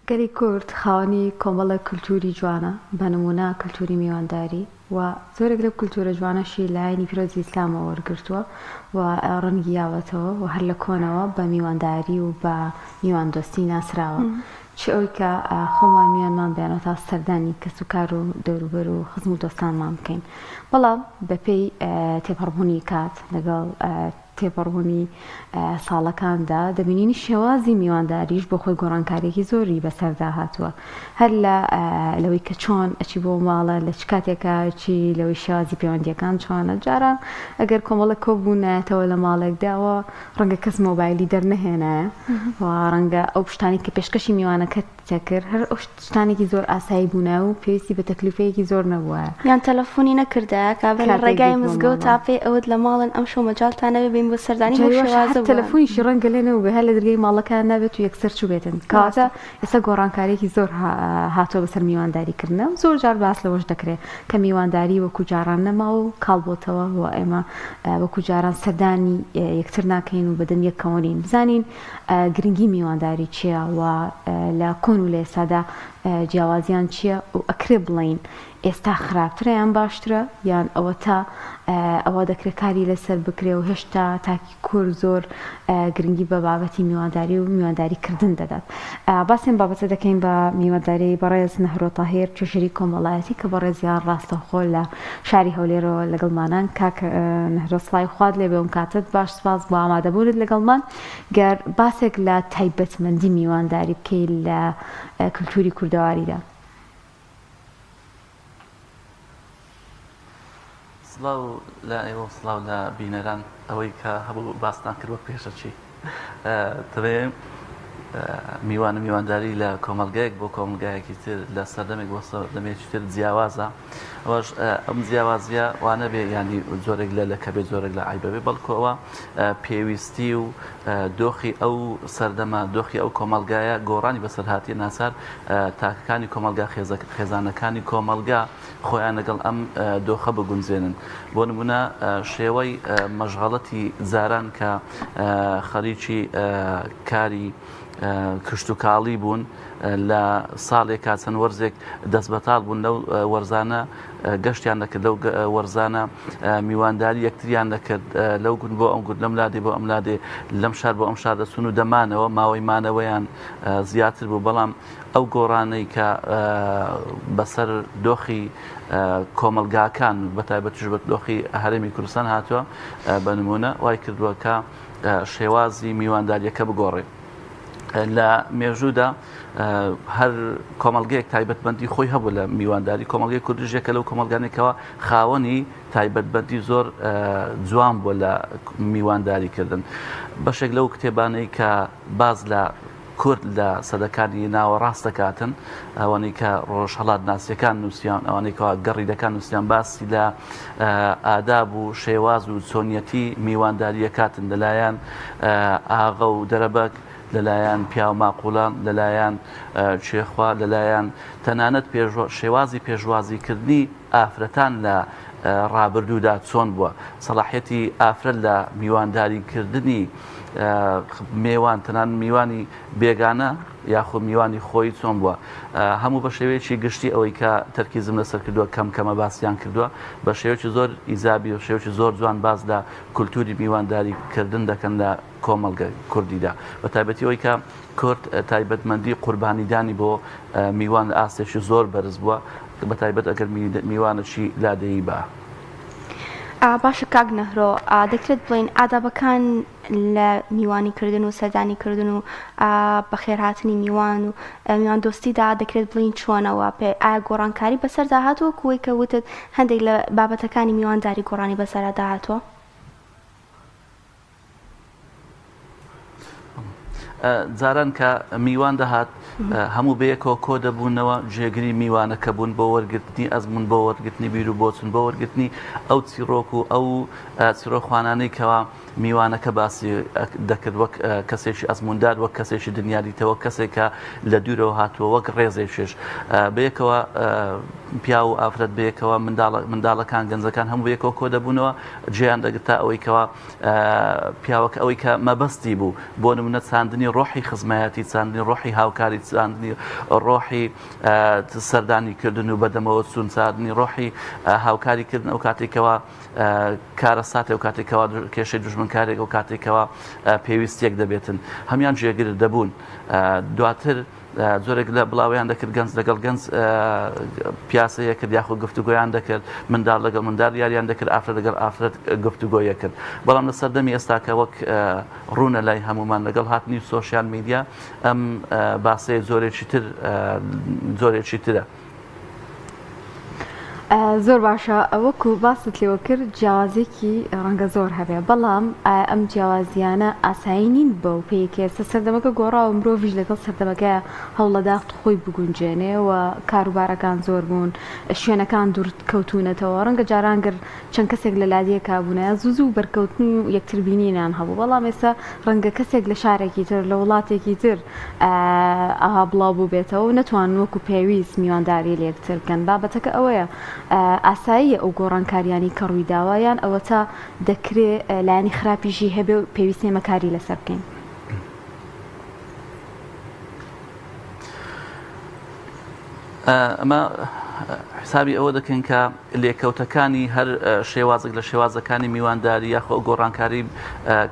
گەلی کورد خاوەنی کۆمەڵە کولتوری جوانە بە نمونە کولتوری میوانداری و زۆرێک لەو کولتورە جوانەشی لایەنی پیرۆزی ئیسلامەوە وەرگرتووە و ڕەنگی یاوەتەوە و هەر لە کۆنەوە بە میوانداری و بە میواندۆستی ناسراوە چ ئەوی کە خۆمان میوانمان بێنەوە تا سەردانی کەس و کار و دەوروبەر و خزم و دۆستانمان بکەین بەڵام بەپێی تێپەڕبوونی کات لەگەڵ تێپەڕبوونی ساڵەکاندا دەبینینی شێوازی میوانداریش بۆ خۆی گۆڕانکاریێکی زۆری بەسەردا هاتووە هەر لەوەی کە چۆن ئەچی بۆ ماڵە لە چ کاتێکە چی لەوەی شێوازی پەیوەندیەکان چۆنە جاران ئەگەر کۆمەڵە کۆبوونەتەوە لە ماڵێکداوە ڕەنگە کەس مۆبایلی دەرنەهێنایە و ڕەنگە ئەو شتانی کە پێشکەشی میوانەکەت تێکرد هەر ئەو شتانێکی زۆر ئاسایی بوونە و پێویستی بە تەکلیفەیەکی زۆر نەبووە یان تەلەفۆنی نەکردایە کابرا لە ڕێگای مزگەوت تا پێ ئەوت لە ماڵن ئەم شەو مەجاڵتانەوێ بین بۆ سەردانی تەلەفۆنیشی ڕەنگە لێنەوە بێ هەر لە دەرگای ماڵەکان نابێت و یەکسەر چوو بێتن کاتە ئێستا گۆڕانکاریێکی زۆر هاتۆ بەسەر میوانداریکردنە و زۆر جار باس لەوەش دەکرێت کە میوانداری وەکو جاران نەما و کاڵبۆتەوە و ئێمە وەکو جاران سەردانی یەکتر ناکەین و بەدەم یەکەوەنین بزانین گرنگی میوانداری چییە و لە کۆن و لە ئێستادا جیاوازیان چییە و ئەکرێ بڵین ئێستا خراپترە یان باشترە یان ئەوە تا ئەوە دەکرێت کاری لەسەر بکرێ و هێشتا تاکی کورد زۆر گرنگی بە بابەتی میوانداری و میوانداریکردن دەدات باسێن بابەتە دەکەین بە میوانداری بەڕێز نەهرۆ تاهیر چێژەری کۆمەڵایەتی کە بەڕێزیان ڕاستەوخۆ لە شاری هەولێرەوە لەگەڵمانان کاک نەهرۆ سڵای خوارد لێ بێ کاتت باش سپاس بۆ ئامادەبوونت لەگەڵمان گەر باسێک لە تایبەتمەندی میوانداری بکەیت لە کولتوری کوردەواریدا سڵاو لە ئێوە سڵاو لە بینەران ئەوەی کە هەبوو باستان کردوە پێشەچی تەوێ میوانداری لە کۆمەلگایەک بۆ کۆمەلگایەکی تر لە سەردەمێک بۆ سەردەمێکی تر جیاوازە ئەوەش ئەم جیاوازیە وانە بێ ینی زۆرێک لە کەبێت زۆرێک لە عیبەبێ بەڵکو ئەوە پێویستی و دۆخی ئەو سەردەمە دۆخی ئەو کۆمەلگایە گۆڕانی بەسەرهاتی ناسار تاکەکانی کۆمەلگا خێزانەکانی کۆمەلگا خۆیان لەگەڵ ئەم دۆخە بگونجێنن بۆ نمونە شێوەی مەشغەڵەتی جاران کە خەریکی کاری کشت و کاڵی بوون لە ساڵێکا چەند وەرزێک دەست بەتاڵ بوون لەو وەرزانە گەشتیان دەکرد لەو وەرزانە میوانداری یەکتریان دەکرد لەو گوند بۆ ئەم گوند لەم لادێ بۆ ئەم لادێ لەم شار بۆ ئەم شار دەچون و دەمانەوە ماوەی مانەوەیان زیاتر بوو بەڵام ئەو گۆڕانەی کە بەسەر دۆخی کۆمەلگاکان بەتایبەتیش بە دۆخی هەرێمی کوردستان هاتووە بە نمونە وای کردووە کە شێوازی میوانداریەکە بگۆڕێ لە مێژوودا هەر کۆمەلگەیەک تایبەتمەندی خۆی هەبوو لە میوانداری کۆمەلگەی کوردیژێکە لەو کۆمەلگانێکەوە خاوەنی تایبەتمەندی زۆر جوان بووە لە میوانداریکردن بەشێک لەو کتێبانەی کە باز لە کورد لە سەدەکانی ناوە ڕاست دەکاتن ئەوانەی کە ڕۆژهەڵات ناسیەکان نووسیان ئەوانەی کەوا گەڕیدەکان نووسیان باسی لە ئاداب و شێواز و چۆنیەتی میوانداریەکاتن لەلایەن ئاغا و دەرەبەک لەلایەن پیا و ماقولان لەلایەن شێخوا لەلایەن تەنانەت شێوازی پێشوازیکردنی ئافرەتان لە ڕابردوودا چۆن بووە سەلاحیەتی ئافرەت لە میوانداریکردنی میوان تەنان میوانی بێگانە یاخۆ میوانی خۆی چۆن بووە هەموو بە شێوەیەکی گشتی ئەوەی کە تەرکیزم لەسەر کردووە کەمە باسییان کردووە بە شێوەیەکی زۆر ئیزابی و شێوەیەکی زۆر جوان باز لە کولتوری میوانداریکردن دەکەن لە کۆمەلگە کوردیدا بە تایبەتی ئەوەی کە کورد تایبەتمەندی قوربانیدانی بۆ میوان ئاستێکی زۆر بەرز بووە بە تایبەت ئەگەر میوانەکی لادەیی بە باشە کاک نەهرۆ دەکرێت بڵین ئادابەکان لە میوانیکردن و سەردانیکردن و بەخێرهاتنی میوان و میوان دۆستیدا دەکرێت بڵین چۆنەوە پێ ئایا گۆڕانکاری بەسەردا هاتووە کوی کە وتت هەندێک لە بابەتەکانی میوانداری گۆڕانی بەسەردا هاتووە جاران کە میوان دەهات هەموو بەیەکەوە کۆ دەبوونەوە جێگری میوانەکە بوون بۆ وەرگرتنی ئەزمون بۆ وەرگرتنی بیر و بۆچون بۆ وەرگرتنی ئەو چیرۆک و ئەو چیرۆخوانانەی کەوا میوانەکە باسی دەکرد وەک کەسێکی ئەزموندار وەک کەسێکی دنیاریتەوە کەسێکە لە دوورەوە هاتووە وەک ڕێزێکیش بەیەکەوە پیا و ئافرەت بەیەکەوە منداڵەکان گەنجەکان هەموو بەیەکەوە کۆ دەبوونەوە جێیان دەگرتا ئەوەی کەوا پیاوەکە ئەوەی کە مەبەستی بوو بۆ نمونە چاندنی چاندنی ڕۆحی خزمایەتی چاندنی ڕۆحی هاوکاری چاندنی ڕۆحی سەردانیکردن و بەدەمەوە چوون چاندنی ڕۆحی هاوکاریکردن ئەو کاتێکەوە کارە ساتێ و کاتێکەوە کێشەی دژمنکارێک و کاتێکەوە پێویستیەک دەبێتن هەمان جێگر دەبوون دواتر زۆرێک لە بڵاویان دەکرد گەنج لەگەڵ گەنج پیاسەیە کرد یاخود گفتوگۆیان دەکرد منداڵ لەگەڵ منداڵ یاریان دەکرد ئافرەت لەگەڵ ئافرەت گفتوگۆیە کرد بەڵام لە سەردەمی ئێستاکە وەک ڕوونە لای هەمومان لەگەڵ هاتنی سۆشیال میدیا ئەم باسەیە زۆرێکی ترە. زۆر باشە ئەوەکو باست لێوە کرد جیاوازێکی ڕەنگە زۆر هەبێ بەڵام ئەم جیاوازیانە ئاسایی نین بە و پێکێسە سەردەمەکە گۆڕاوە مرۆڤیش لەگەڵ سەردەمەکە هەوڵەداخت خۆی بگونجێنێ و کاروبارەکان زۆر بوون شوێنەکان دوور کەوتونەتەوە ڕەنگە جارانگەر چەند کەسێک لە لادیە کابوونە زوو بەرکەوتنی و یەکتربینینیان هەبوو بەڵام ئێستا ڕەنگە کەسێک لە شارێکی تر لە وڵاتێکی تر ئاها بڵاو بوو بێتەوە نەتوان وەکو پێویست میوانداری لە یەکتر بکەن بابەتەکە ئەوەیە ئاسایی ئەو گۆڕانکاریانی کە ڕووی داوایان ئەوە تا دەکرێت لایانی خراپیشی هەبێ و پێویستێ مەکاری لەسەر بکەین. ئەمە حسابی ئەوە دەکەن کە لێکەوتەکانی هەر شێوازێک لە شێوازەکانی میوانداری یاخۆ گۆڕانکاری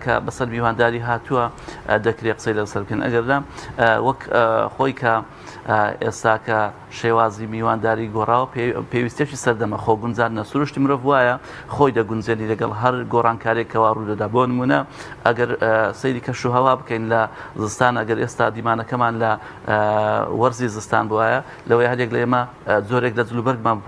کە بەسەر میوانداری هاتووە دەکرێت قسەی لەسەر بکەن ئەگەردا وەک خۆی کە ئێستاکە شێوازی میوانداری گۆڕاوە پێویستێکی سەردەمە خۆ گونجاندنە سروشتی مرۆڤ وایە خۆی دەگونجێنی لەگەڵ هەر گۆڕانکارێکەوە ڕوودەدا بۆ نمونە ئەگەر سەیری کەشوهەوا بکەین لە زستان ئەگەر ئێستا دیمانەکەمان لە وەرزی زستان بواە لەوەی هەرێک لە ئێمە زۆرێک لە جلوبەرگمان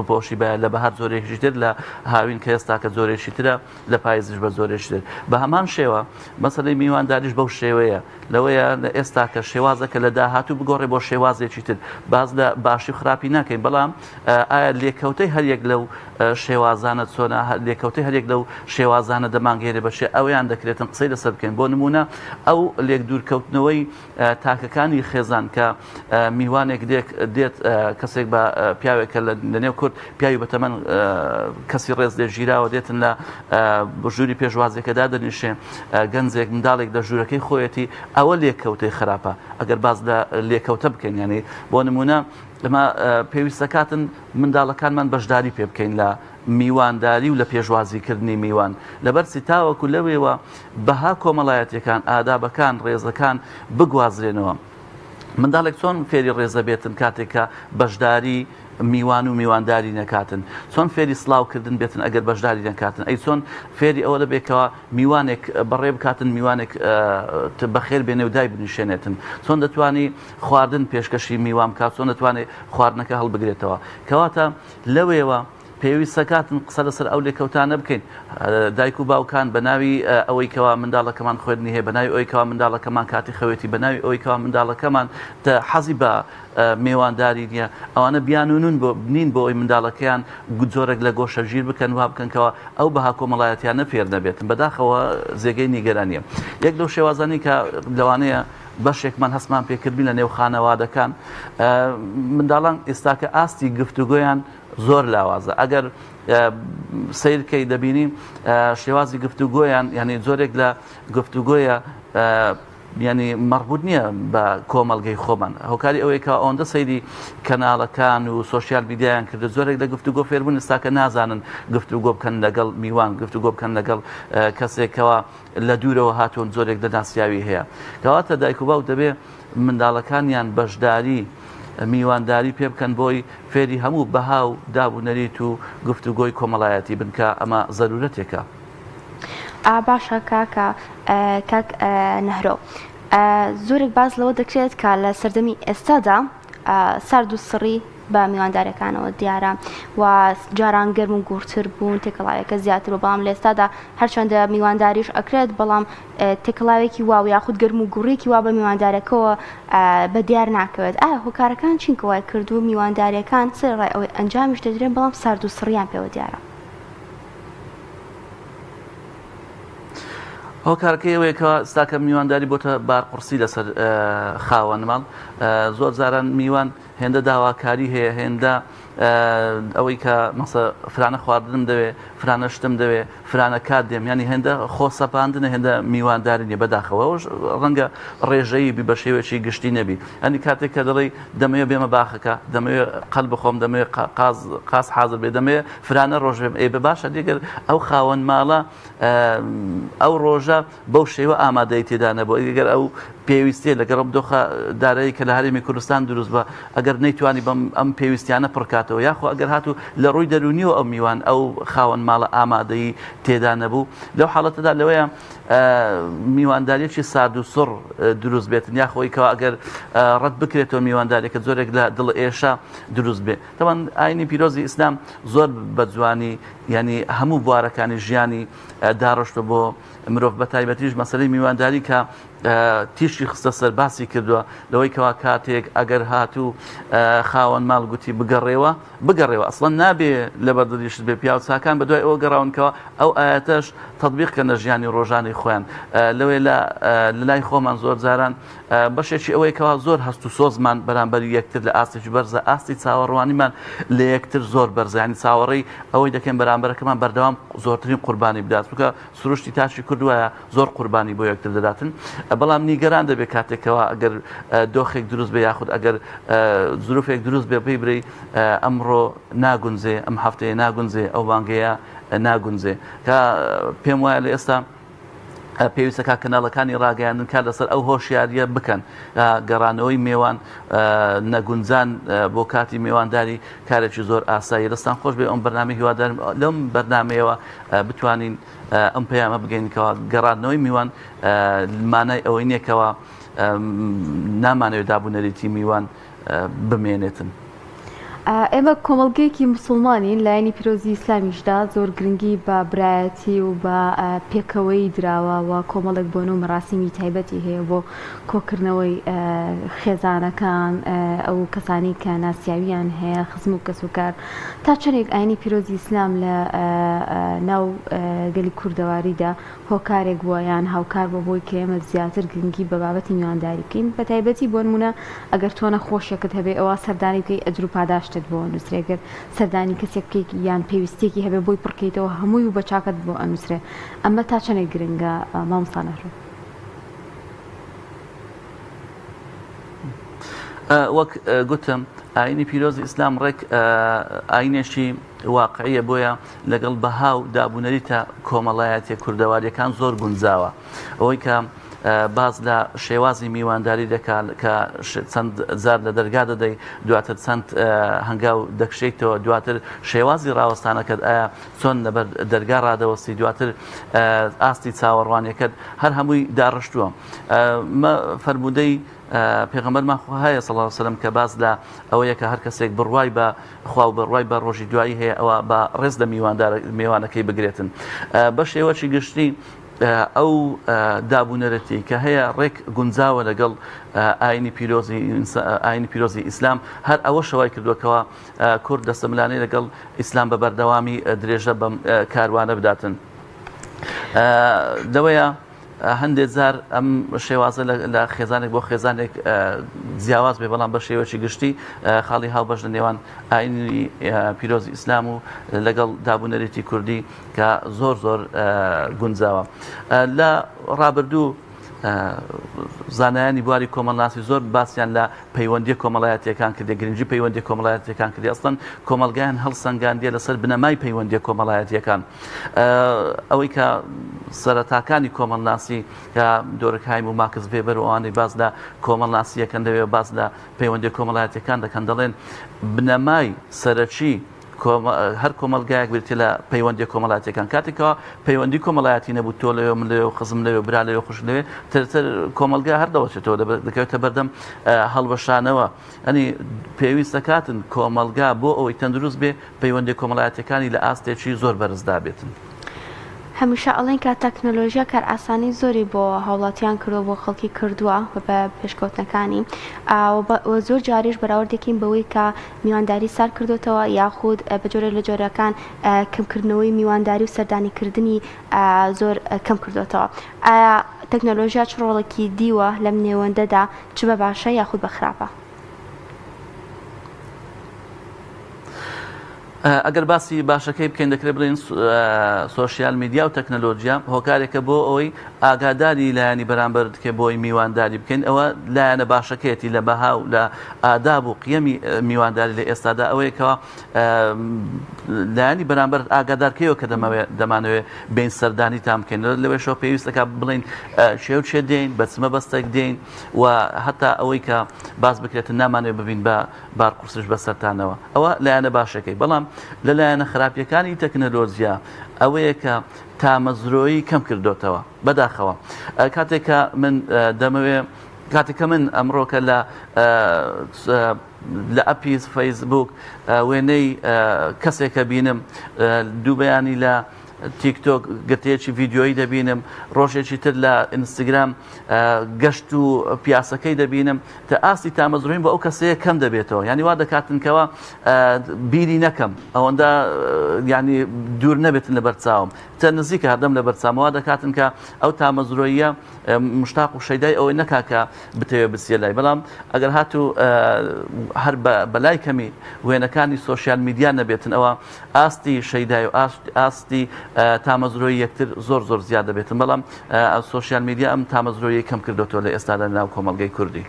پۆشی بە لە بەهار زۆرێکی تر لە هاوین کە ئێستا کە زۆرێکی ترە لە پاییزش بە زۆرێکی تر بە هەمان شێوە مەسەلەی میوانداریش بەو شێوەیە لەوەیە لە ئێستا کە شێوازەکە لە داهاتوو بگۆڕێ بۆ شێوازێکی تر باز لە باشی و خراپی ناکەین بەڵام ئایا لێکەوتەی هەریەک لەو شێوازانە چۆنە لێکەوتەی هەرێک لەو شێوازانە دەمانگەێنێ بەشێ ئەویان دەکرێتن قسەی لەسەر بکەین بۆ نمونە ئەو لێک دوورکەوتنەوەی تاکەکانی خێزان کە میوانێک دێت کەسێک بە پیاوێکە لە نێو کورد پیاوی بەتەمەن کەسی ڕێز لێ ژیراوە دێتن لە ژووری پێشوازێکەدا دەنیشێ گەنجێک منداڵێک لە ژوورەکەی خۆیەتی ئەوە لێکەوتەی خراپە ئەگەر باز لە لێکەوتە بکەین یعنی بۆ نمونە ئەمە پێویستەکاتن منداڵەکانمان بەشداری پێ بکەین لە میوانداری و لە پێشوازیکردنی میوان لەبەرچی تاوەکو لەوێوە بەها کۆمەڵایەتیەکان ئادابەکان ڕێزەکان بگوازرێنەوە منداڵێک چۆن فێری ڕێزە بێتن کاتێکە بەشداری میوان و میوانداری نەکاتن چۆن فێری سلااوکردن بێتن ئەگەر بەشداری نەکاتن ئەی چۆن فێری ئەوە دەبێتەوە میوانێک بەڕێ بکاتن میوانێک بەخێر بێنێ و دای بنیشێنێتن چۆن دەتوانی خواردن پێشکەشی میوان بکات چۆن دەتوانێت خواردنەکە هەڵبگرێتەوە کەواتە لەوێوە پێویستەکاتن قسە لەسەر ئەو لێکەوتانە بکەین دایک و باوکان بە ناوی ئەوەی کەوا منداڵەکەمان خوێندنی هەیە بە ناوی ئەوەی کەوا منداڵەکەمان کاتی خەوێتی بە ناوی ئەوەی کەوا منداڵەکەمان حەزی بە میوانداری نییە ئەوانە بیانونون بۆ بنین بۆ ئەوی منداڵەکەیان جۆرێک لە گۆشە ژیر بکەن وا بکەنکەوە ئەو بەها کۆمەڵایەتیانە فێر نەبێتن بەداخەوە زێگەی نیگەرانیە یەک لەو شێوازانی کە لەوانەیە بەشێکمان هەستمان پێکردبی لە نێو خانەوادەکان منداڵان ئێستاکە ئاستی گفتوگۆیان زۆر لاوازە ئەگەر سیرکەی دەبینی شێوازی گفتوگۆیان یعنی زۆرێک لە گفتوگۆیە ینی مەربوط نییە بە کۆمەڵگەی خۆمان هۆکاری ئەوەی کە ئەوەندە سەیری کەناڵەکان و سۆشیال میدیایان کرد زۆرێک لە گفتوگۆ فێربوون ئێستاکە نازانن گفتوگۆ بکەن لەگەڵ میوان گفتوگۆ بکەن لەگەڵ کەسێکەوە لە دوورەوە هاتوون زۆرێک لە ناسیاوی هەیە کەواتە دایک و باوک دەبێ منداڵەکانیان بەشداری میوانداری پێ بکەن بۆی فێری هەموو بەها و دابوونەریت و گفتوگۆی کۆمەڵایەتی بنکە ئەمە زەرورەتێکە. باشە کاکە کاک نەهرۆ زۆرێک باز لەوە دەکرێت کە لە سەردەمی ئێستادا سارد و سڕی بە میواندارەکانەوە دیارە و جاران گەرم و گورتر بوون تێکەڵاوێکە زیاتر و بەڵام لە ئێستادا هەرچەندە میوانداریش ئەکرێت بەڵام تێکەڵاوێکی وا یاخود گەرم و گوڕێکی وا بە میواندارەکەەوە بە دیار ناکەوێت ئایا هۆکارەکان چینکەوای کردو میوانداریەکان سەرڕای ئەوەی ئەنجامیش دەدرێن بەڵام سارد و سڕیان پێوە دیارە هۆکارەکەی ئەوەیەکەوە ئێستاکە میوانداری بۆتە بارقورسی لەسەر خاوەن ماڵ زۆر جاران میوان هێندە داواکاری هەیە هێندە ئەوەی کە مەسە فرانە خواردنم دەوێ فرانە شتم دەوێ فرانە کات دێم ینی هێندە خۆسەپاندنە هێندە میوانداری نیە بەداخەوەش ڕەنگە ڕێژەیی بی بە شێوەیەکی گشتی نەبی ئەنی کاتێک کە دەڵێ دەمەوێت بێمە باخەکە دەمەوێت قەل بخۆم دەمەوێت قاس حاضر بێ دەمەوێت فرانە ڕۆژ بێم ئێ بە باشە دیگەر ئەو خاوەن ماڵە ئەو ڕۆژە بەو شێوە ئامادەی تێدا نەبوو ئەگەر ئەو پێویستێ لەگەڵ دۆخە دارایی کە لە هەرێمی کوردستان دروست بە ئەگەر نەیتوانی بەم ئەم پێویستیانە پڕکاتەوە یاخۆ ئەگەر هاتوو لە ڕووی دەرونیەوە ئەو میوان ئەو خاوەن ماڵە ئامادەی تێدا نەبوو لەو حاڵەتەدا لەوەیە میوانداریەکی سارد و سڕ دروست بێتن یاخۆی کەەوە ئەگەر ڕەت بکرێتەوە میواندارێکە زۆرێک لە دڵ ئێشە دروست بێت تەوان ئاینی پیرۆزی ئیسلام زۆر بە جوانی ینی هەموو بوارەکانی ژیانی داڕشتە بۆ مرۆڤ بە تایبەتیش مەسەلەی میوانداری کە تیشی خستە سەر باسی کردووە لەوەی کەوا کاتێک ئەگەر هاتوو خاوەن ماڵ گوتی بگەڕێەوە ئەسڵەن نابێ لە بەردەریشت بێ پیا و چاکان بە دوای ئەوە گەڕاونکەوە ئەو ئاەتەش تەطبیق کەنە ژیانی ڕۆژانی خۆیان لەوێ لە لای خۆمان زۆر جاران بەشێکی ئەوەی کەوا زۆر هەست و سۆزمان بەرامبەر یەکتر لە ئاستێکی بەرزە ئاستی چاوەڕوانیمان لە یەکتر زۆر بەرزانی چاوەڕێی ئەوەی دەکەن بەرامبەرەکەمان بەردەوام زۆرترین قوربانی بدات بکە سروشتی تاشی کردووایە زۆر قوربانی بۆ یەکتر دەداتن بەڵام نیگەران دەبێت کاتێکەوە ئەگەر دۆخێک دروست بێ یاخود ئەگەر زروفێک دروست بێ پێی برەی ئەمڕۆ ناگونجێ ئەم هەفتەیە ناگونجێ ئەو بانگەیە ناگونجێ کە پێم وایە لە ئێستا پێویستەکە کەناڵەکانی ڕاگەیاندن کار لەسەر ئەو هۆشیاریە بکەن گەڕانەوەی میێوان نەگونجان بۆ کاتی میێوانداری کارێکی زۆر ئاسایی دەستان خۆش بێ ئەم بەرنامەی هیوادارم لەم بەرنمەیەوە بتوانین ئەم پەیامە بگەینکەوە گەڕانەوەی میوان مانای ئەوەی نییەکەوە نامانەوێت دابوونەریتی میوان بمێنێتن. ئێمە کۆمەڵگەیەکی مسلمانین لایەنی پیرۆزی ئیسلامیشدا زۆر گرنگی بە برایەتی و بە پێکەوەی دراوە و کۆمەڵێک بۆن و مەراسیمی تایبەتی هەیە بۆ کۆکردنەوەی خێزانەکان ئەو کەسانی کە ناسیاویان هەیە خزم و کەسوکار تا چەندێک ئاینی پیرۆزی ئیسلام لە ناو گەلی کوردەواریدا هۆکارێک بووە یان هاوکار بۆ بۆی کە ئێمە زیاتر گرنگی بە بابەتی میوانداری بکەین بە تایبەتی بۆ نمونە ئەگەر تۆ نەخۆشیەکەت هەبێ ئەوە سەردانی بکەی ئەجر و پاداشت بۆ نووسێگەر سەردانی کەسێک یان پێویستێکی هەبێ بۆی پڕکەیتەوە هەمووی و بە چاکت بۆ ئەنووسێ ئەمە تا چەندێک گرنگە مامۆستانەڕۆ وەک گوتم ئاینی پیرۆزی ئیسلام ڕێک ئاینێکی واقعیە بۆیە لەگەڵ بەهاو دابوونەریتە کۆمەڵایەتیە کوردەواریەکان زۆر گونجاوە ئەوەی کە باز لە شێوازی میوانداری دەکات کە چەند جار لە دەرگا دەدەی دواتر چەند هەنگاو دەکشێتەوە دواتر شێوازی ڕاوەستانەکەت ئایا چۆن لەبەر دەرگا ڕادەوەستی دواتر ئاستی چاوەڕوانیەکەت هەر هەمووی داڕشتووە فەرمودەی پێغەمبەرمان هەیە صلی الله علیه و سلم کە باز لە ئەوەیە کە هەر کەسێک بڕوای بە خوا و بڕوای بە ڕۆژی دوایی هەیە ئەوە بە ڕێز لە میوانەکەی بگرێتن بە شێوەی گشتی ئەو دابوونەرەتی کە هەیە ڕێک گونجاوە لەگەڵ ئاینی پیرۆزی ئیسلام هەر ئەوە شەوای کردووەکەوە کورد دەستەملانەی لەگەڵ ئیسلام بە بەردەوامی درێژە بەم کاروانە بداتن دەوەیە هەندێک جار ئەم شێوازە لە خێزانێک بۆ خێزانێک جیاواز بێ بەڵام بە شێوەی گشتی خاڵی هاوبەش لە نێوان ئاینی پیرۆزی ئیسلام و لەگەڵ دابوونەرێتی کوردی کە زۆر زۆر گونجاوە لە ڕابردوو زانایانی بواری کۆمەڵناسی زۆر باسییان لە پەیوەندی کۆمەڵایەتیەکان کردی گرنگی پەیوەندی کۆمەڵایەتیەکان کردی ئەسڵەن کۆمەلگایان هەڵسەنگاندیە لەسەر بنەمای پەیوەندی کۆمەڵایەتیەکان ئەوەی کە سەرەتاکانی کۆمەڵناسی کە دۆرەکایم و ماکس وێبەر و ئەوانەی باز لە کۆمەڵناسیەکەن دەوێت باز لە پەیوەندی کۆمەڵایەتیەکان دەکەن دەڵێن بنەمای سەرەکی هەر کۆمەلگایەک بێتی لە پەیوەندی کۆمەڵایەتیەکان کاتێکەوە پەیوەندی کۆمەڵایەتی نەبوو تۆ لەوێ من لەوێ خزم لەوێ برا لەوێ خوش لەوێ تر کۆمەلگا هەر دەوەچێتەوە دەکەوێتە بەردەم هەڵبەشانەوە ئەنی پێویستەکاتن کۆمەلگا بۆ ئەوەی تەندروست بێ پەیوەندی کۆمەڵایەتیەکانی لە ئاستێکی زۆر بەرزدا بێتن هەمیشە ئەڵێن کە تەکنۆلۆژیا کار ئاسانی زۆری بۆ هاوڵاتیان کردو بۆ خەڵکی کردووە بە پێشکەوتنەکانی زۆر جاریش بەراوردێکین بەوەی کە میوانداری سار کردوتەوە یاخود بە جۆرە لە جۆرەکان کەمکردنەوەی میوانداری و سەردانیکردنی زۆر کەم کردوتەوە ئایا تەکنۆلۆژیا چ ڕۆڵێکی دیوە لەم نێوەندەدا چ بە باشە یاخود بە خراپە ئەگەر باسی باشەکەی بکەین دەکرێت بڵێن سۆشیال میدیا و تەکنەلۆژیا هۆکارێکە بۆ ئەوەی ئاگاداری لایەنی بەرامبەر دکێ بۆی میوانداری بکەین ئەوە لایەنە باشەکەیەتی لە بەها و لە ئاداب و قیەمی میوانداری لە ئێستادا ئەوەیەکەوە لایەنی بەرامبەر ئاگادارکەیەوە کە دەمانەوێت بین سەردانی تام بکەین لەوێشەوە پێویستەکە بڵین شێو چێ دێین بەچمە بەستێک دێین و هەتا ئەوەی کە باز بکرێتن نامانوێت ببین بە بارقورسش بەسەرتانەوە ئەوە لایەنە باشەکەی بەڵام لەلایەنە خراپیەکانی تەکنەلۆژیا ئەوەیە کە تامەزرۆیی کەم کردوتەوە بەداخەوە کاتێکە من دەمەوێت کاتێککە من ئەمڕۆکە لە ئەپی فەیسبوک وێنەی کەسێکە بینم دوو بەیانی لە تیکتۆک گرتەیەکی ڤیددیۆیی دەبینم ڕۆژێکی تر لە ئینستاگرام گەشت و پیاسەکەی دەبینم تا ئاستی تامەزڕین بۆ ئەو کەسەیە کەم دەبێتەوە ینی وا دەکاتنکەوە بیری نەکەم ئەوەندە ینی دوور نەبێتن لە بەرچاوم تە نزیکە هەردەم لە بەرچامەوە دەکاتن کە ئەو تامەزرۆیە مشتاق و شەیدای ئەوەی نەکاکە بتەوێت بچێ لای بەڵام ئەگەر هاتوو هەر بەلای کەمی وێنەکانی سۆشیال میدیا نەبێتن ئەوە ئاستی شەیدای و ئاستی تامەزرۆی یەکتر زۆر زیاد دەبێتن بەڵام سۆشیال میدیا ئەم تامەزرۆیی کەم کردوتەوە لە ئێستادا ناو کۆمەڵگەی کوردی.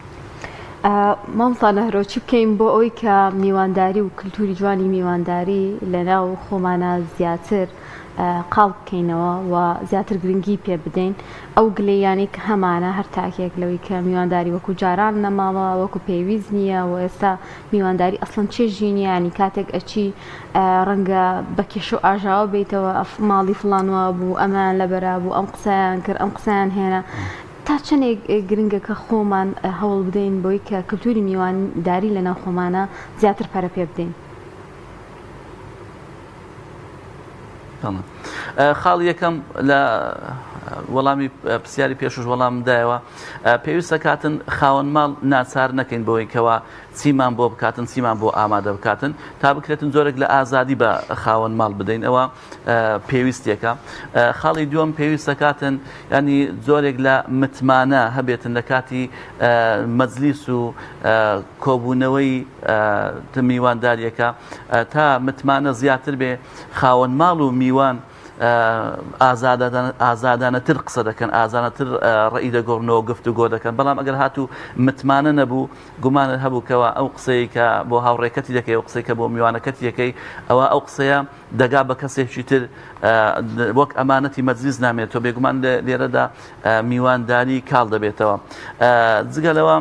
مامسا نەهرۆچی بکەین بۆ ئەوەی کە میوانداری و کللتوری جوانی میوانداری لەناو خۆمانە زیاتر قاڵ بکەینەوە و زیاتر گرنگی پێ بدەین ئەو گلەیانی کە هەمانە هەر تاکێک لەوەی کە میوانداری وەکو جاران نەماوە وەکو پێویست نییە و ئێستا میوانداری ئەسڵەن چێژی نییانی کاتێک ئەچی ڕەنگە بە کێش و ئاژاوە بیتەوە ماڵی فڵانوە بوو ئەمان لەبەرا بوو ئەم قسەیان کرد ئەم قسەیان هێنا تا چەندێک گرنگە کە خۆمان هەوڵ بدەین بۆی کە کللتوری میوانداری لەناو خۆمانە زیاتر پەرە پێ بدەین. خاڵ یەکەم لە وەڵامی پرسیاری پێشوش وەڵامدایەوە پێویستە کاتن خاوەن ماڵ ناچار نەکەین بۆی کەەوە چیمان بۆ بکاتن چیمان بۆ ئامادە بکاتن تا بکرێتن زۆرێک لە ئازادی بە خاوەن ماڵ بدەین ئەوە پێویستێکە. خاڵی دووەم پێویستە کاتن ینی زۆرێک لە متمانە هەبێتن لە کاتی مەجلیس و کۆبوونەوەی میوانداریەکە تا متمانە زیاتر بێ خاوەن ماڵ و میوان ئازادانەتر قسە دەکەن ئازانەتر ڕێی دەگۆڕنەوە گفتوگۆ دەکەن بەڵام ئەگەر هاتوو متمانە نەبوو گومانت هەبووکەوە ئەو قسەی کە بۆ هاوڕێکەتی دەکەی ئەو قسەی کە بۆ میوانەکەتی یەکەی ئەوە ئەو قسەیە دەگا بە کەسێکی تر وەک ئەمانەتی مەجلیس نامێتەوە بێگومان لێرەدا میوانداری کاڵ دەبێتەوە. جگەلەوە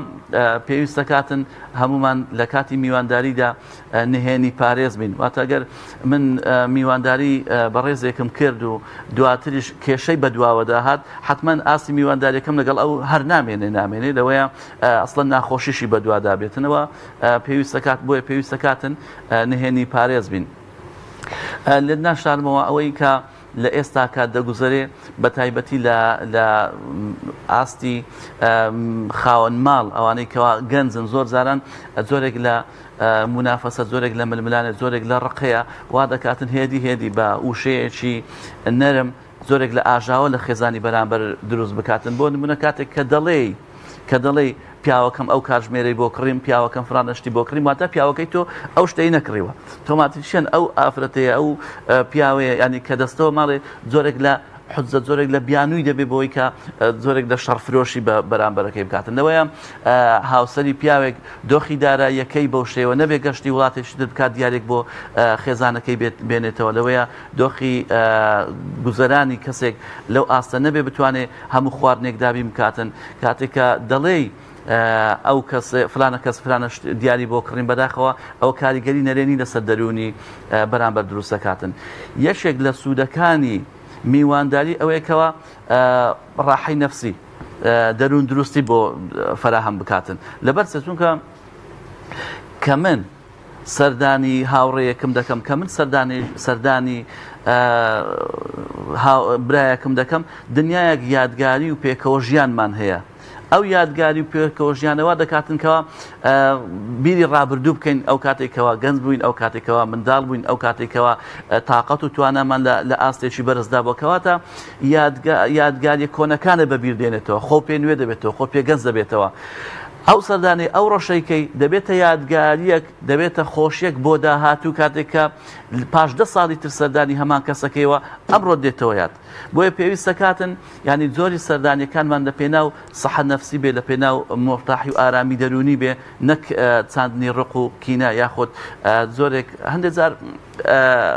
پێویستە کاتن هەمومان لە کاتی میوانداریدا نهێنی پارێز بین واتە ئەگەر من میوانداری بەڕێزێکم کرد و دواتریش کێشەی بەدواوە داهات حتمما ئاسی میوانداریەکەم لەگەڵ ئەو هەر نامێنێ لەوەیە ئەسڵەن ناخۆشیشی بەدوادا بێتنەوە بۆیە پێویستە کاتن نهێنی پارێز بین. لێ ناشارمەوە ئەوەی کە لە ئێستا کات دەگوزارێ بە تایبەتی لە ئاستی خاوەن ماڵ ئەوانەی کەوا گەنجن زۆر جاران زۆرێک لە منافەسە زۆرێک لە ململانێت زۆرێک لە ڕقەیە وا دەکاتن هێدی بە وشەیەکی نەرم زۆرێک لە ئاژاوە لە خێزانی بەرامبەر دروست بکاتن بۆ نمونە کاتێک کە دەڵێ پیاوەکەم ئەو کاتژمێرەی بۆ کڕیم پیاوەکەم فرانشتی بۆ کڕیم واتە پیاوەکەی تۆ ئەو شتەی نەکڕیوە تۆماتیشێن ئەو ئافرەتەیە ئەو پیاوەیە ینی کە دەستەوە ماڵێ زۆرێک لە حجزە زۆرێک لە بیانووی دەبێ بۆی کە زۆرێک لە شەڕفرۆشی بە بەرامبەرەکەی بکاتنەوەیە هاوسەری پیاوێک دۆخی داراییەکەی بەو شێوە نەبێ گەشتی وڵاتێکی تر بکات دیارێک بۆ خێزانەکەی بێنێتەوە لەوەیە دۆخی گوزەرانی کەسێک لەو ئاستە نەبێ بتوانێت هەموو خواردنێک دابی بکاتن کاتێکە دەڵێ ئەو کەس فلانە کەس فرانش دیاری بۆ کڕین بەداخەوە ئەو کاریگەری نەرێنی لەسەر دەرونی بەرامبەر دروستەکاتن. یەکێک لە سوودەکانی میوانداری ئەوەیەکەوە ڕاحەی نەفسی دەروون دروستی بۆ فەراهەم بکاتن لەبەر چونکە کە من سەردانی هاوڕێیەکم دەکەم کە من سەردانی برایەکم دەکەم دنیایەک یادگاری و پێکەوە ژیانمان هەیە ئەو یادگاری و پێکەوە ژیانەوە دەکاتنکەوە بیری ڕابردوو بکەین ئەو کاتێکەوە گەنج بووین ئەو کاتێکەوە منداڵ بووین ئەو کاتێکەوە تااقەت و توانەمان لە ئاستێکی بەرزدا بۆکەواتە یادگاری کۆنەکانە بەبیردێنێتەوە خۆ پێ نوێ دەبێتەوە خۆ پێ گەنج دەبێتەوە ئەو سەردانی ئەو ڕۆژەیەکەی دەبێتە یادگاریەک دەبێتە خۆشیەک بۆ داهاتوو کاتێککە پاش 10 ساڵی تر سەردانی هەمان کەسەکەیەوە ئەمڕۆ دێتەوە یاد بۆیە پێویستە کاتن ینی زۆری سەردانیەکانمان لە پێناو سەحەت نەفسی بێ لە پێناو مرتاحی و ئارامی دەرونی بێ نەک چاندنی ڕق و کینە یاخۆت زۆرێک هەندێک جار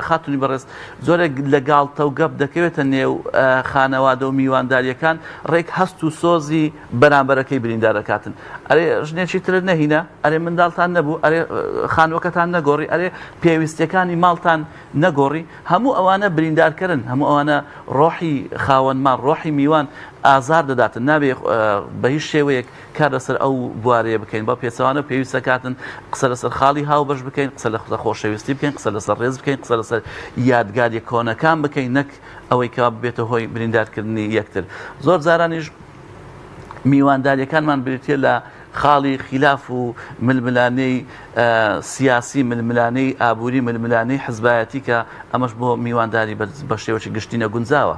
خاتونی بەڕێز زۆرێک لەگاڵتە و گەپ دەکەوێتە نێو خانەوادە و میوانداریەکان ڕێک هەست و سۆزی بەرامبەرەکەی بریندارەکاتن ئەرێ ژنێکی ترت نەهینە ئەرێ منداڵتان نەبوو ئەرێ خانوەکەتان نەگۆڕی ئەرێ پێویستەکانی ماڵتان نەگۆڕی هەموو ئەوانە بریندارکردن هەموو ئەوانە ڕۆحی خاوەنمان ڕۆحی میوان ئازار دەداتن نابێ بە هیچ شێوەیەک کار لەسەر ئەو بوارەیە بکەین بە پێچەوانە پێویستە کاتن قسە لەسەر خاڵی هاو بەش بکەین قسە لە خۆشەویستی بکەین قسە لەسەر ڕێز بکەین قسە لەسەر یادگاری کۆنەکان بکەین نەک ئەوەی کە بێتە هۆی بریندارکردنی یەکتر زۆر جارانیش میوانداریەکانمان بریتە لە خاڵی خلاف و ململانەی سیاسی ململانەی ئابووری ململانەی حزبایەتی کە ئەمەش بۆ میوانداری بە شێوەی گشتینە گونجاوە.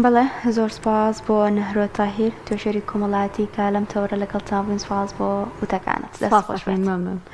بەڵێ زۆر سپاس بۆ نەهرۆ تاهیر توێژەری کۆمەڵایەتی کە لەم تەورە لەگەڵ تابوون سپاس بۆ وتەکانت دەست خۆش بێت.